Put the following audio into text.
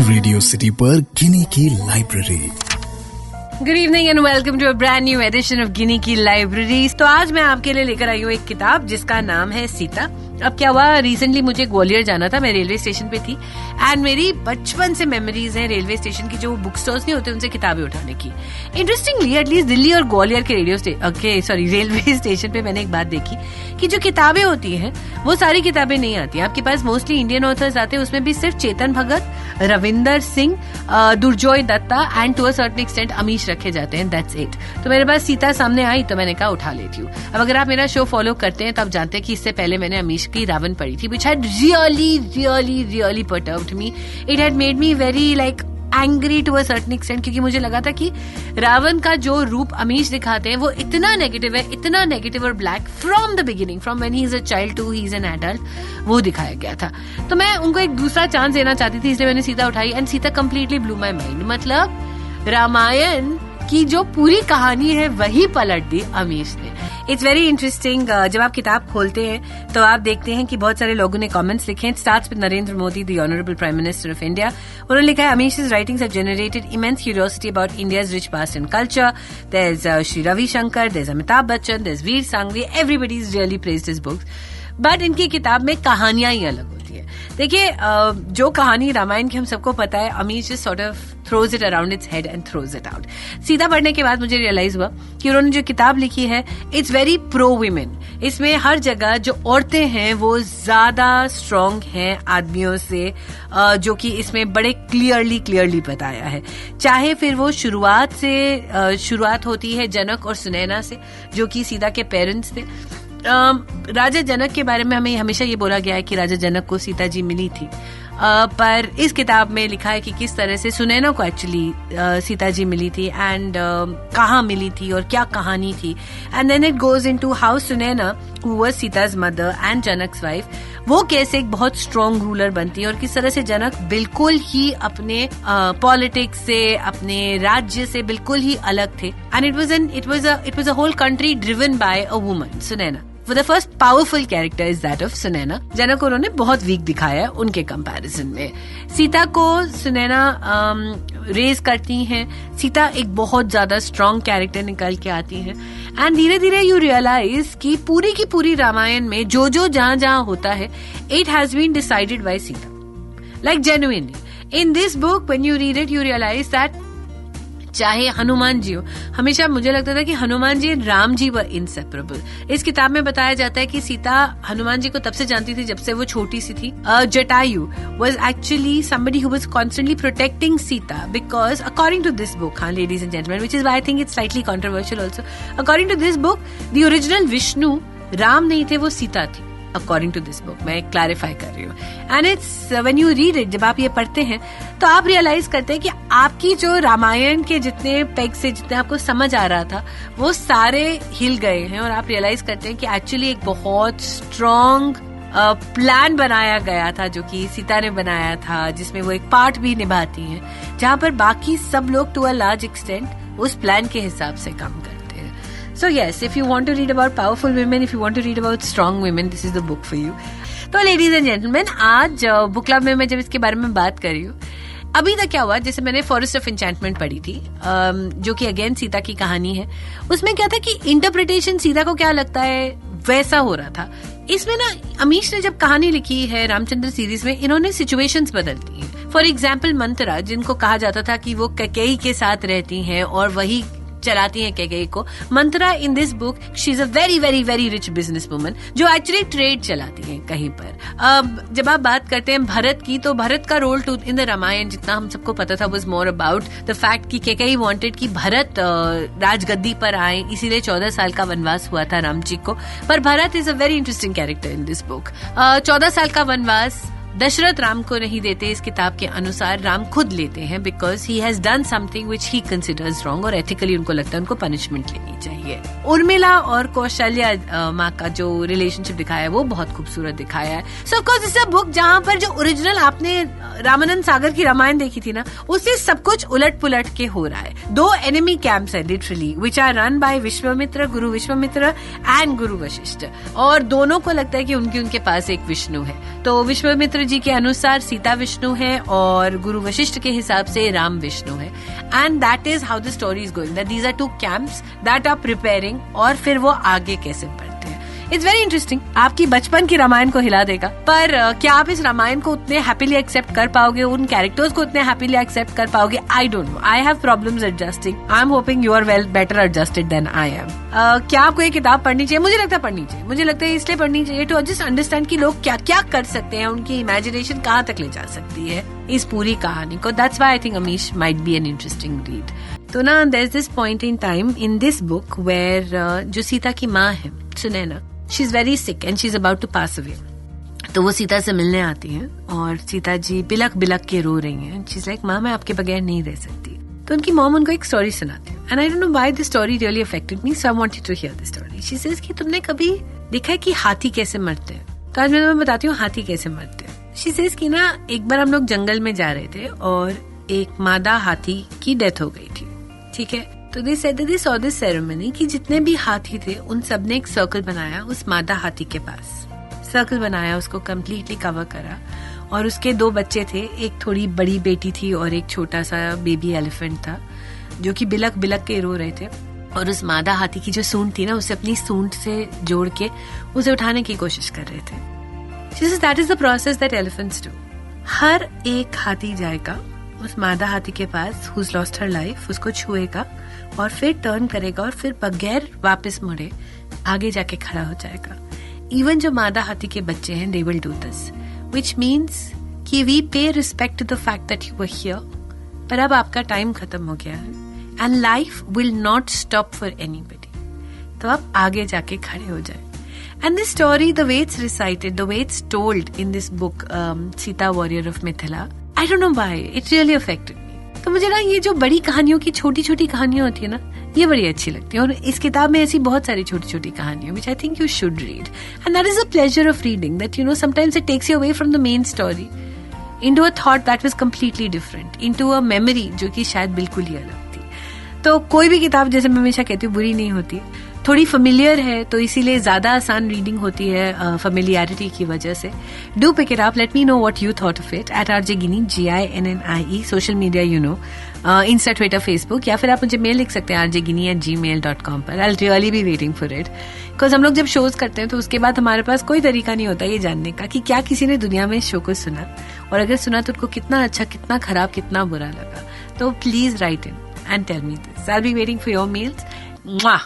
Radio city पर गिनी की library. Good evening and welcome to a brand new edition of Gini की library. तो आज मैं आपके लिए लेकर आई हूँ एक किताब जिसका नाम है सीता। अब क्या हुआ, रिसेंटली मुझे ग्वालियर जाना था, मैं रेलवे स्टेशन पे थी एंड मेरी बचपन से मेमोरीज हैं रेलवे स्टेशन की, जो बुक स्टोर्स नहीं होते उनसे किताबें उठाने की। इंटरेस्टिंगली एटलीस्ट दिल्ली और ग्वालियर के रेलवे स्टेशन पे मैंने एक बात देखी कि जो किताबें होती हैं वो सारी किताबें नहीं आती। आपके पास मोस्टली इंडियन ऑथर्स आते हैं, उसमें भी सिर्फ Chetan Bhagat, Ravinder Singh, Durjoy Datta and to a certain extent Amish रखे जाते हैं, दैट्स इट। तो मेरे पास सीता सामने आई तो मैंने कहा उठा लेती हूँ। अब अगर आप मेरा शो फॉलो करते हैं तो आप जानते हैं कि इससे पहले मैंने अमीश की रावण पढ़ी थी, which had really perturbed me. It had made me very angry to a certain extent, क्योंकि मुझे लगा था कि रावण का जो रूप अमीश दिखाते हैं वो इतना नेगेटिव है, इतना नेगेटिव और black from the beginning, from when he is a child to he is an adult, वो दिखाया गया था। तो मैं उनको एक दूसरा चांस देना चाहती थी, इसलिए मैंने सीता उठाई and Sita completely blew my mind. मतलब रामायण की जो पूरी कहानी है वही पलट दी अमीश ने। It's very interesting. जब आप किताब खोलते हैं तो आप देखते हैं कि बहुत सारे लोगों ने कमेंट्स लिखे हैं। Starts with Narendra Modi, the honourable prime minister of India. उन्होंने लिखा है, अमीश's writings have generated immense curiosity about India's rich past and culture. There's Shri Ravi Shankar, there's Amitabh Bachchan, there's Veer Sangvi. Everybody's really praised his books. But इनकी किताब में कहानियां ही अलग होती है। देखिए, जो कहानी रामायण की हम सबको पता है, Amish just sort of throws it around its head and throws it out. Sita पढ़ने के बाद मुझे रियलाइज हुआ कि उन्होंने जो किताब लिखी है इट्स वेरी प्रो वुमेन। इसमें हर जगह जो औरतें हैं वो ज्यादा स्ट्रांग हैं आदमियों से, जो कि इसमें बड़े क्लियरली बताया है। चाहे फिर वो शुरुआत होती है जनक और सुनैना से, जो कि सीता के पेरेंट्स थे। राजा जनक के बारे में हमें हमेशा ये बोला गया है कि राजा जनक को सीता जी मिली थी, पर इस किताब में लिखा है कि किस तरह से सुनैना को एक्चुअली सीता जी मिली थी एंड कहाँ मिली थी और क्या कहानी थी। And then it goes into how Sunaina, who was Sita's mother and Janak's wife, वो कैसे एक बहुत स्ट्रॉन्ग रूलर बनती है और किस तरह से जनक बिल्कुल ही अपने पॉलिटिक्स से, अपने राज्य से बिल्कुल ही अलग थे। And it was a whole country driven by a woman, Sunaina. For the first powerful character is that of Sunaina. Janak को उन्होंने बहुत वीक दिखाया है उनके कंपैरिजन में। सीता को सुनैना रेज करती हैं। सीता एक बहुत ज्यादा स्ट्रॉन्ग कैरेक्टर निकल के आती है एंड धीरे धीरे यू रियलाइज कि पूरी की पूरी रामायण में जो जहाँ होता है, it has been decided by Sita, like genuinely. In this book when you read it you realise that चाहे हनुमान जी हो, हमेशा मुझे लगता था कि Hanuman ji and Ram ji were inseparable. इस किताब में बताया जाता है कि सीता हनुमान जी को तब से जानती थी जब से वो छोटी सी थी। Jatayu was actually somebody who was constantly protecting Sita because according to this book, ladies and gentlemen, which is why I think it's slightly controversial also, according to this book, the original Vishnu Ram नहीं थे, वो सीता थी। According to this book, मैं clarify कर रही हूँ। And it's when you read it, जब आप ये पढ़ते हैं तो आप रियलाइज करते हैं कि आपकी जो रामायण के जितने पेग से जितने आपको समझ आ रहा था वो सारे हिल गए हैं और आप रियलाइज करते हैं कि एक्चुअली एक बहुत स्ट्रॉन्ग प्लान बनाया गया था जो कि सीता ने बनाया था, जिसमें वो एक पार्ट भी निभाती हैं, जहां पर बाकी सब लोग टू अ लार्ज एक्सटेंट उस प्लान के हिसाब से काम करते हैं। So yes, if you want to read about powerful women, if you want to read about strong women, this is the book for you. तो ladies and gentlemen, आज book club में मैं जब इसके बारे में बात कर रही हूँ, अभी तक क्या हुआ, जैसे मैंने फॉरेस्ट ऑफ एन्चेंटमेंट पढ़ी थी, जो कि अगेन सीता की कहानी है। उसमें क्या था कि इंटरप्रिटेशन सीता को क्या लगता है वैसा हो रहा था। इसमें ना अमीश ने जब कहानी लिखी है रामचंद्र सीरीज में, इन्होंने सिचुएशंस बदल दी हैं। फॉर एग्जाम्पल मंत्रा, जिनको कहा जाता था कि वो कैकेयी के साथ रहती हैं और वही चलाती हैं कैकेयी को। Manthara in this book she is a very rich business woman जो एक्चुअली ट्रेड चलाती है कहीं पर। अब जब आप बात करते हैं भरत की, तो भरत का role to in the Ramayana जितना हम सबको पता था was more about the fact कि कैकेयी वांटेड कि भरत राजगद्दी पर आए, इसीलिए 14 साल का वनवास हुआ था राम जी को। पर Bharat is a very interesting character in this book. 14 साल का वनवास दशरथ राम को नहीं देते, इस किताब के अनुसार राम खुद लेते हैं, because he has done something which he considers wrong और एथिकली उनको लगता है उनको पनिशमेंट लेनी चाहिए। उर्मिला और कौशल्या माँ का जो रिलेशनशिप दिखाया है वो बहुत खूबसूरत दिखाया है। सो of course it's a book जहाँ पर जो ओरिजिनल आपने रामानंद सागर की रामायण देखी थी ना, उससे सब कुछ उलट पुलट के हो रहा है। 2 एनिमी कैंप्स है literally, which are run by Vishwamitra, guru Vishwamitra and गुरु वशिष्ठ, और दोनों को लगता है कि उनके पास एक विष्णु है। तो विश्वामित्र जी के अनुसार सीता विष्णु है और गुरु वशिष्ठ के हिसाब से राम विष्णु है। And that is how the story is going, that these are 2 camps that are preparing, और फिर वो आगे कैसे बढ़ते हैं। इट्स वेरी इंटरेस्टिंग, आपकी बचपन की रामायण को हिला देगा। पर क्या आप इस रामायण को उतने हैप्पीली एक्सेप्ट कर पाओगे, उन कैरेक्टर्स को उतने हैप्पीली एक्सेप्ट कर पाओगे? I don't know, I have problems adjusting. I am hoping you are well better adjusted than I am. क्या आपको ये किताब पढ़नी चाहिए? मुझे लगता है पढ़नी चाहिए। मुझे लगता है इसलिए पढ़नी चाहिए टू जस्ट अंडरस्टैंड कि लोग क्या क्या कर सकते हैं, उनकी इमेजिनेशन कहाँ तक ले जा सकती है इस पूरी कहानी को। That's why I think Amish might be an interesting read. तो ना there is this point in time in this book where जो सीता की माँ है Sunaina, she is very sick and she is about to pass away. तो वो सीता से मिलने आती हैं और सीता जी बिलक बिलक के रो रही हैं। शी इज लाइक, माँ मैं आपके बगैर नहीं रह सकती। तो उनकी मॉम उनको एक स्टोरी सुनाती है, and I don't know why this story really affected me, so I wanted to hear the story. She says कि तुमने कभी देखा है कि हाथी कैसे मरते हैं? तो आज मैं तुम्हें बताती हूँ हाथी कैसे मरते हैं। शी सेज कि ना एक बार हम लोग जंगल में जा रहे थे और एक मादा हाथी की डेथ हो गई थी, ठीक है। तो they said that they saw this ceremony कि जितने भी हाथी थे उन सब ने एक सर्कल बनाया उस मादा हाथी के पास, सर्कल बनाया, उसको कम्प्लीटली कवर करा, और उसके 2 बच्चे थे, एक थोड़ी बड़ी बेटी थी और एक छोटा सा बेबी एलिफेंट था जो कि बिलक बिलक के रो रहे थे। और उस मादा हाथी की जो सूंड थी ना, उसे अपनी सूंड से जोड़ के उसे उठाने की कोशिश कर रहे थे। That is the process that elephants do. हर एक हाथी जाएगा उस मादा हाथी के पास हुज लॉस्ट हर लाइफ, उसको छुएगा और फिर टर्न करेगा और फिर बगैर वापस मुड़े आगे जाके खड़ा हो जाएगा। इवन जो मादा हाथी के बच्चे हैं, they will do this, which means कि we pay respect to the fact that you were here, पर अब आपका टाइम खत्म हो गया है and life will not stop for anybody, तो आप आगे जाके खड़े हो जाए। And this story, the way it's recited, the way it's told in this book, Sita Warrior of Mithila, I don't know why, it really affected me. तो मुझे ना ये जो बड़ी कहानियों की छोटी छोटी कहानियां होती है ना, ये बड़ी अच्छी लगती है। और इस किताब में ऐसी बहुत सारी छोटी छोटी कहानियां which I think you should read. And that is the pleasure of reading, that you know sometimes it takes you away from the main story into a thought that was completely different, into a memory जो कि शायद बिल्कुल ही अलग थी। तो कोई भी किताब, जैसे मैं हमेशा कहती हूँ, बुरी नहीं होती, थोड़ी फेमिलियर है तो इसीलिए ज्यादा आसान रीडिंग होती है फेमिलियरिटी की वजह से। Do pick it up, let me know what you thought of it at RJ Ginnie, GINNIE, social media you know, Insta, Twitter, Facebook, या फिर आप मुझे मेल लिख सकते हैं rjginnie@gmail.com पर। I really be waiting for it, because हम लोग जब शोज करते हैं तो उसके बाद हमारे पास कोई तरीका नहीं होता ये जानने का कि क्या किसी ने दुनिया में इस शो को सुना, और अगर सुना तो उनको कितना अच्छा, कितना खराब, कितना बुरा लगा। तो please right in and tell me this. I'll be waiting for your mails. Mwah!